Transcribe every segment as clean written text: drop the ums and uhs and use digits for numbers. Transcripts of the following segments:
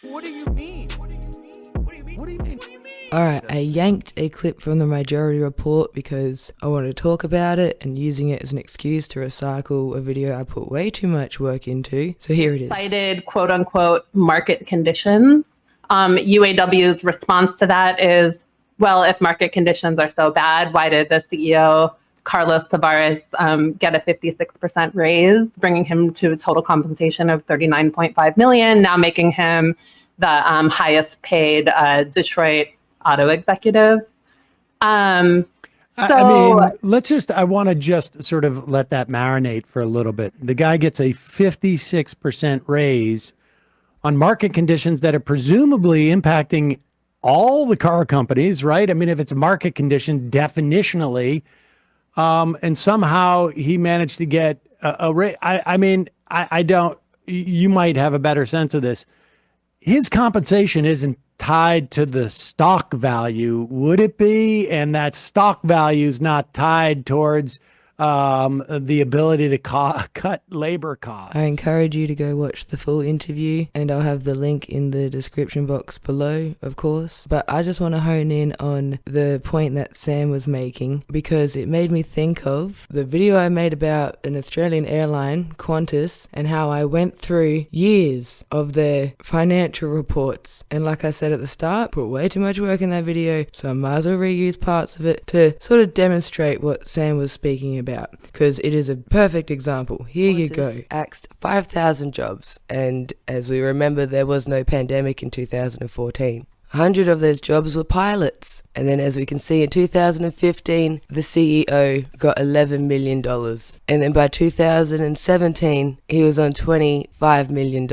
What do you mean? What do you mean? What do you mean? Alright, I yanked a clip from the Majority Report because I wanted to talk about it and using it as an excuse to recycle a video I put way too much work into. So here it is. Cited quote unquote market conditions. UAW's response to that is, well, if market conditions are so bad, why did the CEO, Carlos Tavares, get a 56% raise, bringing him to a total compensation of $39.5 million, now making him the highest paid Detroit auto executive. I mean, I want to just sort of let that marinate for a little bit. The guy gets a 56% raise on market conditions that are presumably impacting all the car companies, right? I mean, if it's a market condition, definitionally, and somehow he managed to get a raise. I don't, you might have a better sense of this. His compensation isn't tied to the stock value, would it be? And that stock value is not tied towards the ability to cut labor costs. I encourage you to go watch the full interview, and I'll have the link in the description box below, of course. But I just want to hone in on the point that Sam was making, because it made me think of the video I made about an Australian airline, Qantas, and how I went through years of their financial reports. And like I said at the start, put way too much work in that video, so I might as well reuse parts of it to sort of demonstrate what Sam was speaking about, because it is a perfect example. Here you go. Axed 5,000 jobs, and as we remember, there was no pandemic in 2014. 100 of those jobs were pilots. And then as we can see in 2015, the CEO got $11 million. And then by 2017, he was on $25 million.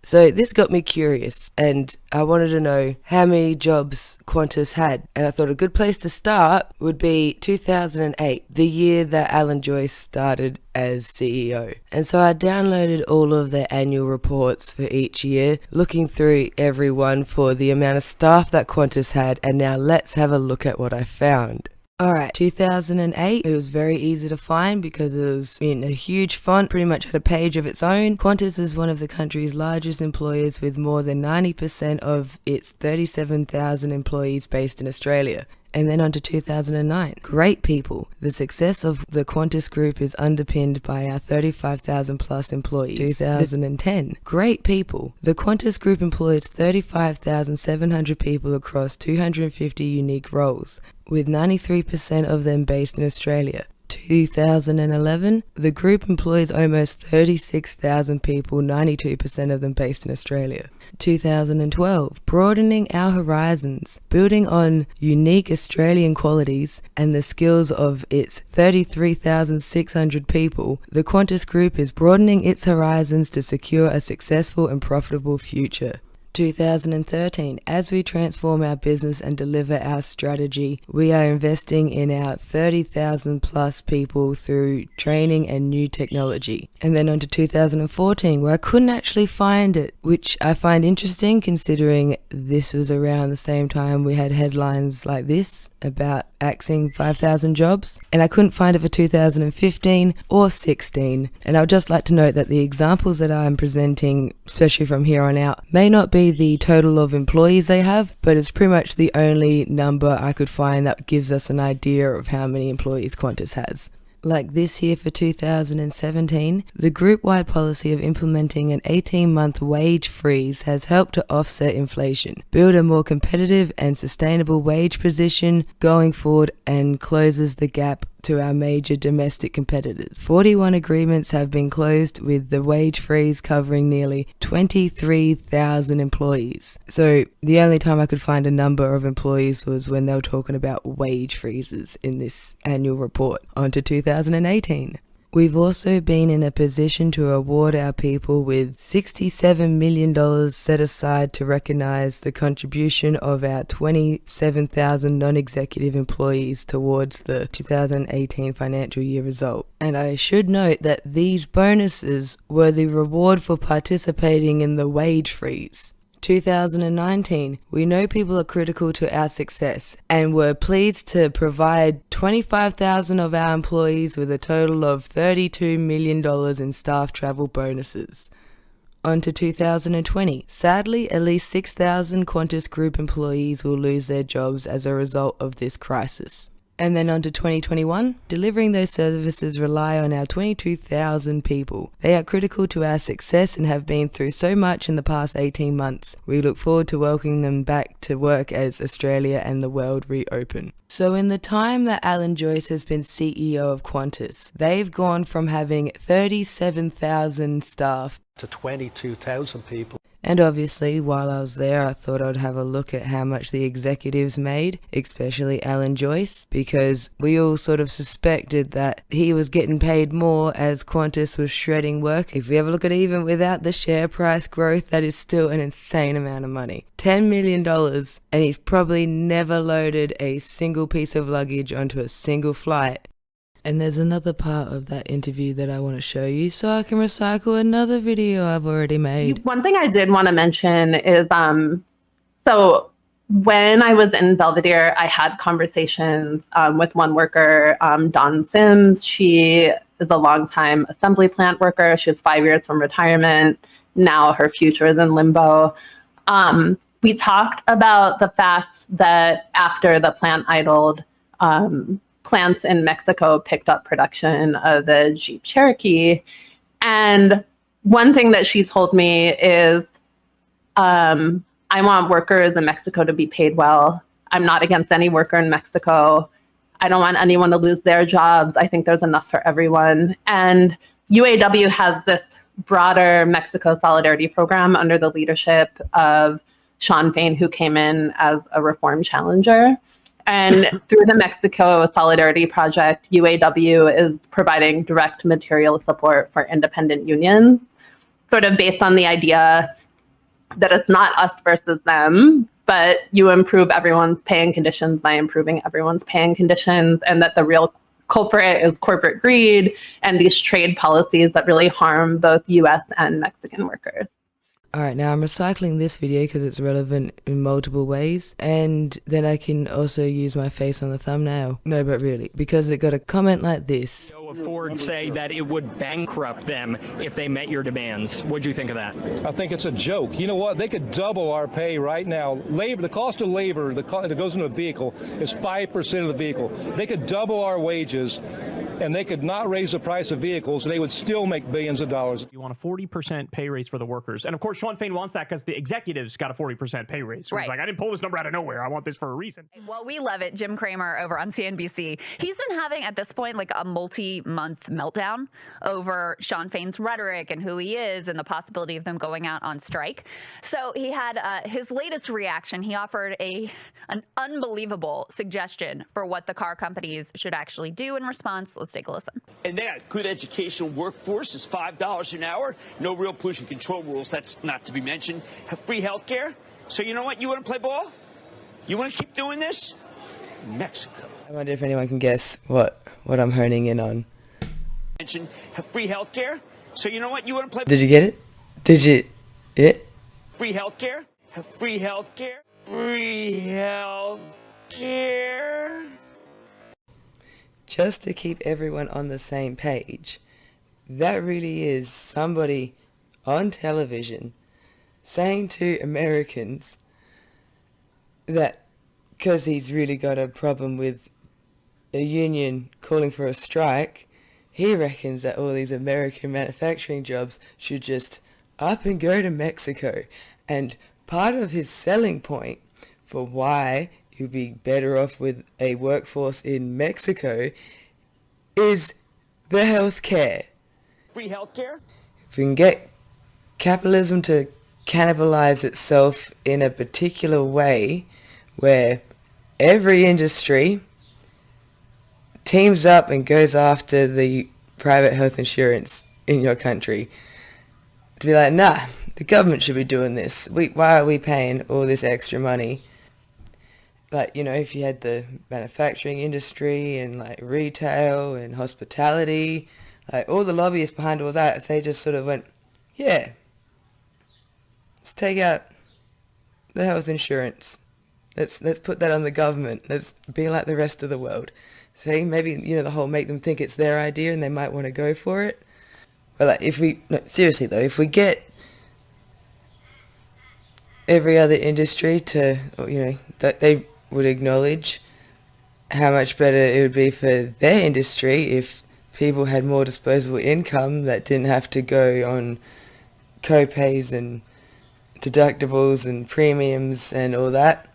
So this got me curious, and I wanted to know how many jobs Qantas had. And I thought a good place to start would be 2008, the year that Alan Joyce started as CEO. And so I downloaded all of their annual reports for each year, looking through every one for the amount of staff that Qantas had, and now let's have a look at what I found. Alright, 2008, it was very easy to find because it was in a huge font, pretty much had a page of its own. Qantas is one of the country's largest employers with more than 90% of its 37,000 employees based in Australia. And then on to 2009. Great people. The success of the Qantas Group is underpinned by our 35,000 plus employees. 2010. Great people. The Qantas Group employs 35,700 people across 250 unique roles, with 93% of them based in Australia. 2011, the group employs almost 36,000 people, 92% of them based in Australia. 2012, broadening our horizons, building on unique Australian qualities and the skills of its 33,600 people, the Qantas Group is broadening its horizons to secure a successful and profitable future. 2013, as we transform our business and deliver our strategy, we are investing in our 30,000 plus people through training and new technology. And then on to 2014, where I couldn't actually find it, which I find interesting considering this was around the same time we had headlines like this about axing 5,000 jobs, and I couldn't find it for 2015 or 16. And I would just like to note that the examples that I'm presenting, especially from here on out, may not be the total of employees they have, but it's pretty much the only number I could find that gives us an idea of how many employees Qantas has. Like this year for 2017, the group-wide policy of implementing an 18-month wage freeze has helped to offset inflation, build a more competitive and sustainable wage position going forward, and closes the gap to our major domestic competitors. 41 agreements have been closed, with the wage freeze covering nearly 23,000 employees. So the only time I could find a number of employees was when they were talking about wage freezes in this annual report. On to 2018. We've also been in a position to award our people with $67 million set aside to recognise the contribution of our 27,000 non-executive employees towards the 2018 financial year result. And I should note that these bonuses were the reward for participating in the wage freeze. 2019, we know people are critical to our success, and we're pleased to provide 25,000 of our employees with a total of $32 million in staff travel bonuses. On to 2020. Sadly, at least 6,000 Qantas Group employees will lose their jobs as a result of this crisis. And then on to 2021. Delivering those services rely on our 22,000 people. They are critical to our success and have been through so much in the past 18 months. We look forward to welcoming them back to work as Australia and the world reopen. So in the time that Alan Joyce has been CEO of Qantas, they've gone from having 37,000 staff to 22,000 people. And obviously, while I was there, I thought I'd have a look at how much the executives made, especially Alan Joyce, because we all sort of suspected that he was getting paid more as Qantas was shredding work. If we ever look at it, even without the share price growth, that is still an insane amount of money. $10 million, and he's probably never loaded a single piece of luggage onto a single flight. And there's another part of that interview that I want to show you so I can recycle another video I've already made. One thing I did want to mention is, so when I was in Belvedere, I had conversations with one worker, Dawn Sims. She is a longtime assembly plant worker. She was 5 years from retirement. Now her future is in limbo. We talked about the fact that after the plant idled, plants in Mexico picked up production of the Jeep Cherokee. And one thing that she told me is, I want workers in Mexico to be paid well. I'm not against any worker in Mexico. I don't want anyone to lose their jobs. I think there's enough for everyone. And UAW has this broader Mexico solidarity program under the leadership of Sean Fain, who came in as a reform challenger. And through the Mexico Solidarity Project, UAW is providing direct material support for independent unions, sort of based on the idea that it's not us versus them, but you improve everyone's pay and conditions by improving everyone's pay and conditions, and that the real culprit is corporate greed and these trade policies that really harm both US and Mexican workers. Alright, now I'm recycling this video because it's relevant in multiple ways, and then I can also use my face on the thumbnail. No, but really, because it got a comment like this. Ford say that it would bankrupt them if they met your demands. What'd you think of that? I think it's a joke. You know what? They could double our pay right now. Labor, the cost of labor that goes into a vehicle is 5% of the vehicle. They could double our wages, and they could not raise the price of vehicles. They would still make billions of dollars. You want a 40% pay raise for the workers. And of course, Sean Fain wants that because the executives got a 40% pay raise. So right. He's like, I didn't pull this number out of nowhere. I want this for a reason. Well, we love it. Jim Cramer over on CNBC. He's been having, at this point, like a multi-month meltdown over Sean Fain's rhetoric and who he is and the possibility of them going out on strike. So he had his latest reaction. He offered an unbelievable suggestion for what the car companies should actually do in response. Let's take a listen. And they got good educational workforce. It's $5 an hour. No real pollution control rules. That's not to be mentioned. Have free health care. So you know what? You want to play ball? You want to keep doing this? Mexico. I wonder if anyone can guess what I'm honing in on. Have free health care. So you know what? You want to play. Did you get it? Did you? It? Free health care. Have free health care. Free health care. Just to keep everyone on the same page, that really is somebody on television saying to Americans that because he's really got a problem with a union calling for a strike, he reckons that all these American manufacturing jobs should just up and go to Mexico. And part of his selling point for why you'd be better off with a workforce in Mexico is the health care. Free health care? If we can get capitalism to cannibalize itself in a particular way where every industry teams up and goes after the private health insurance in your country, to be like, nah, the government should be doing this. Why are we paying all this extra money? Like, you know, if you had the manufacturing industry and like retail and hospitality, like all the lobbyists behind all that, if they just sort of went, yeah, let's take out the health insurance. Let's put that on the government. Let's be like the rest of the world. See, maybe, you know, the whole make them think it's their idea and they might want to go for it. But like, seriously though, if we get every other industry to, that they would acknowledge how much better it would be for their industry if people had more disposable income that didn't have to go on co-pays and deductibles and premiums and all that.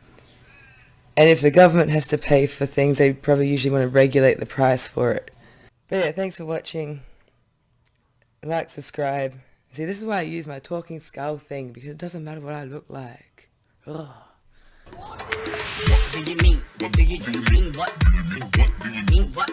And if the government has to pay for things, they probably usually want to regulate the price for it. But yeah, thanks for watching. Like, subscribe. See, this is why I use my talking skull thing, because it doesn't matter what I look like. Ugh. What do you mean? What do you mean? What do you mean? What?